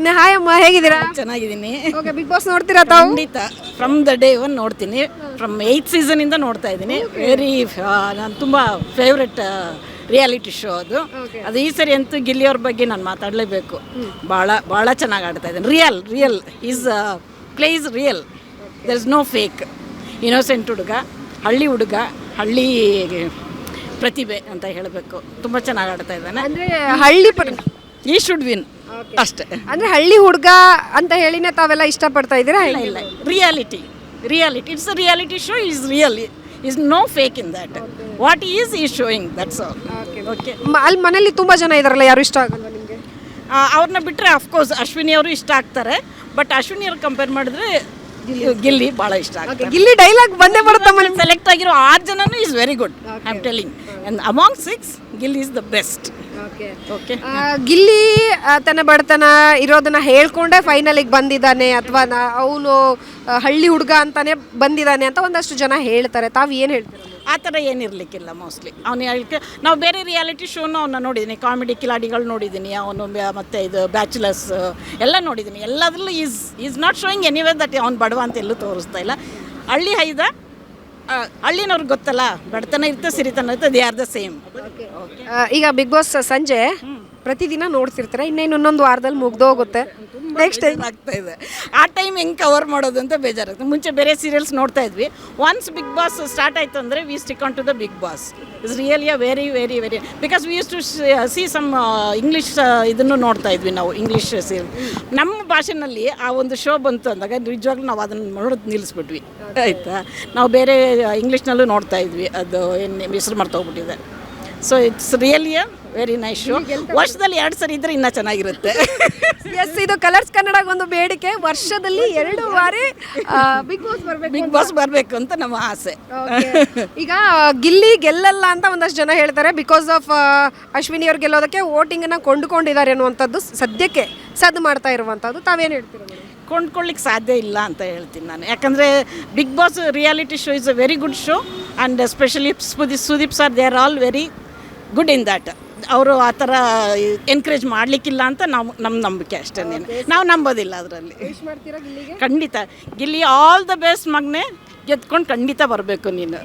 ಇದ್ದೇನೆ. ಹಾಯ್ ಅಮ್ಮ, ಹೇಗಿದ್ದೀರಾ? ಚೆನ್ನಾಗಿದ್ದೀನಿ. ಓಕೆ, ಬಿಗ್ ಬಾಸ್ ನೋಡ್ತೀರಾ ತಾವು? ಖಂಡಿತ ಫ್ರಮ್ ದ ಡೇ ಒನ್ ನೋಡ್ತೀನಿ. ಫ್ರಮ್ 8th ಸೀಸನಿಂದ ನೋಡ್ತಾ ಇದ್ದೀನಿ. ವೆರಿ ನಾನು ತುಂಬ ಫೇವ್ರೆಟ್ ರಿಯಾಲಿಟಿ ಶೋ ಅದು. ಅದು ಈ ಸರಿ ಅಂತೂ ಗಿಲ್ಲಿಯವ್ರ ಬಗ್ಗೆ ನಾನು ಮಾತಾಡಲೇಬೇಕು. ಭಾಳ ಚೆನ್ನಾಗಿ ಆಡ್ತಾ ಇದ್ದೀನಿ. Real is play is real. There is no fake. Innocent ಹುಡುಗ, ಹಳ್ಳಿ ಪ್ರತಿಭೆ ಅಂತ ಹೇಳಬೇಕು. ತುಂಬ ಚೆನ್ನಾಗಿ ಆಡ್ತಾ ಇದ್ದಾನೆ. ಅಂದ್ರೆ ಹಳ್ಳಿ ಈ ಶುಡ್ ವಿನ್ ಅಷ್ಟೇ. ಅಂದ್ರೆ ಹಳ್ಳಿ ಹುಡುಗ ಅಂತ ಹೇಳಿನೇ ತಾವೆಲ್ಲ ಇಷ್ಟಪಡ್ತಾ ಇದ್ದೀರಾ? ಇಲ್ಲ, reality it's a reality show. Is real, is no fake in that. What is showing, that's all. Okay. ಅಲ್ಲಿ ಮನೇಲಿ ತುಂಬಾ ಜನ ಇದಾರಲ್ಲ, ಯಾರು ಇಷ್ಟ ಆಗಲ್ವಾ ನಿಮಗೆ? ಅವ್ರನ್ನ ಬಿಟ್ಟರೆ ಅಫ್ಕೋರ್ಸ್ ಅಶ್ವಿನಿ ಅವರು ಇಷ್ಟ ಆಗ್ತಾರೆ. ಬಟ್ ಅಶ್ವಿನಿ ಅವ್ರು ಕಂಪೇರ್ ಮಾಡಿದ್ರೆ ಗಿಲ್ಲಿ ಭಾಳ ಇಷ್ಟ ಆಗ್ತಾರೆ. ಗಿಲ್ಲಿ ಡೈಲಾಗ್ ಬಂದೇ ಬರುತ್ತೆ. ಸೆಲೆಕ್ಟ್ ಆಗಿರೋ 6 ಜನನು is very good. I am telling. And among 6 Gilli is the best. Okay. Gilli ತನ್ನ ಬಡತನ ಇರೋದನ್ನ ಹೇಳ್ಕೊಂಡೆ ಫೈನಲಿಗೆ ಬಂದಿದ್ದಾನೆ, ಅಥವಾ ಅವನು ಹಳ್ಳಿ ಹುಡುಗ ಅಂತಾನೆ ಬಂದಿದ್ದಾನೆ ಅಂತ ಒಂದಷ್ಟು ಜನ ಹೇಳ್ತಾರೆ. ತಾವು ಏನು ಹೇಳ್ತೀರಾ? ಆ ಥರ ಏನಿರಲಿಕ್ಕಿಲ್ಲ. ಮೋಸ್ಟ್ಲಿ ಅವನು ಹೇಳಿಕೆ ನಾವು ಬೇರೆ ರಿಯಾಲಿಟಿ ಶೋನು ಅವನ್ನ ನೋಡಿದ್ದೀನಿ. ಕಾಮಿಡಿ ಕಿಲಾಡಿಗಳು ನೋಡಿದ್ದೀನಿ. ಅವನು ಮತ್ತು ಇದು ಬ್ಯಾಚುಲರ್ಸ್ ಎಲ್ಲ ನೋಡಿದ್ದೀನಿ. ಎಲ್ಲದರಲ್ಲೂ is not showing anyway that ಅವ್ನು ಬಡವ ಅಂತ ಎಲ್ಲೂ ತೋರಿಸ್ತಾ ಇಲ್ಲ. ಹಳ್ಳಿನವ್ರಿಗೆ ಗೊತ್ತಲ್ಲ, ಬಡತನ ಇರುತ್ತೆ, ಸಿರಿತನ ಇರುತ್ತೆ, ದೇ ಆರ್ ದ ಸೇಮ್. ಈಗ ಬಿಗ್ ಬಾಸ್ ಸಂಜೆ ಪ್ರತಿದಿನ ನೋಡ್ತಿರ್ತಾರೆ, ಇನ್ನೊಂದು ವಾರದಲ್ಲಿ ಮುಗ್ದೋಗುತ್ತೆ. ನೆಕ್ಸ್ಟ್ ಟೈಮ್ ಆಗ್ತಾ ಇದೆ. ಆ ಟೈಮ್ ಹೆಂಗೆ ಕವರ್ ಮಾಡೋದು ಅಂತ ಬೇಜಾರಾಗ್ತದೆ. ಮುಂಚೆ ಬೇರೆ ಸೀರಿಯಲ್ಸ್ ನೋಡ್ತಾ ಇದ್ವಿ. ಒನ್ಸ್ ಬಿಗ್ ಬಾಸ್ ಸ್ಟಾರ್ಟ್ ಆಯಿತು ಅಂದರೆ we stick on to the big boss. It's really very because we use to see some English ಇದನ್ನು ನೋಡ್ತಾ ಇದ್ವಿ ನಾವು, ಇಂಗ್ಲೀಷ್ ಸೀರಿಯಲ್. ನಮ್ಮ ಭಾಷೆನಲ್ಲಿ ಆ ಒಂದು ಶೋ ಬಂತು ಅಂದಾಗ ನಿಜವಾಗ್ಲೂ ನಾವು ಅದನ್ನು ನೋಡೋದು ನಿಲ್ಲಿಸ್ಬಿಟ್ವಿ. ಆಯಿತಾ, ನಾವು ಬೇರೆ ಇಂಗ್ಲೀಷ್ನಲ್ಲೂ ನೋಡ್ತಾ ಇದ್ವಿ. ಅದು ಏನು ಹೆಸರು ಮರ್ತೋಗ್ಬಿಟ್ಟಿದೆ. So it's really a very nice show. ವರ್ಷದಲ್ಲಿ 2 ಸರಿ ಇದ್ದರೆ ಇನ್ನೂ ಚೆನ್ನಾಗಿರುತ್ತೆ. ಎಸ್, ಇದು ಕಲರ್ಸ್ ಕನ್ನಡ ಒಂದು ಬೇಡಿಕೆ. ವರ್ಷದಲ್ಲಿ 2 ಬಾರಿ ಬಿಗ್ ಬಾಸ್ ಬರಬೇಕು ಅಂತ ನಮ್ಮ ಆಸೆ. ಈಗ ಗಿಲ್ಲಿ ಗೆಲ್ಲಲ್ಲ ಅಂತ ಒಂದಷ್ಟು ಜನ ಹೇಳ್ತಾರೆ. ಬಿಕಾಸ್ ಆಫ್ ಅಶ್ವಿನಿ ಅವ್ರು ಗೆಲ್ಲೋದಕ್ಕೆ ವೋಟಿಂಗನ್ನು ಕೊಂಡುಕೊಂಡಿದ್ದಾರೆ ಅನ್ನುವಂಥದ್ದು ಸದ್ಯಕ್ಕೆ ಸದ್ದು ಮಾಡ್ತಾ ಇರುವಂಥದ್ದು. ತಾವೇನು ಹೇಳ್ತೀರ? ಕೊಂಡ್ಕೊಳ್ಳಿಕ್ಕೆ ಸಾಧ್ಯ ಇಲ್ಲ ಅಂತ ಹೇಳ್ತೀನಿ ನಾನು. ಯಾಕಂದರೆ big boss reality show is a very good show. And especially Sudeep sir, they are all very good in that. ಅವರು ಆ ಥರ ಎನ್ಕರೇಜ್ ಮಾಡಲಿಕ್ಕಿಲ್ಲ ಅಂತ ನಮ್ಮ ನಂಬಿಕೆ ಅಷ್ಟೇ. ನಾವು ನಂಬೋದಿಲ್ಲ ಅದರಲ್ಲಿ. ಖಂಡಿತ ಗಿಲ್ಲಿ ಆಲ್ ದ ಬೆಸ್ಟ್ ಮಗನೇ, ಗೆದ್ಕೊಂಡು ಖಂಡಿತ ಬರಬೇಕು ನೀನು.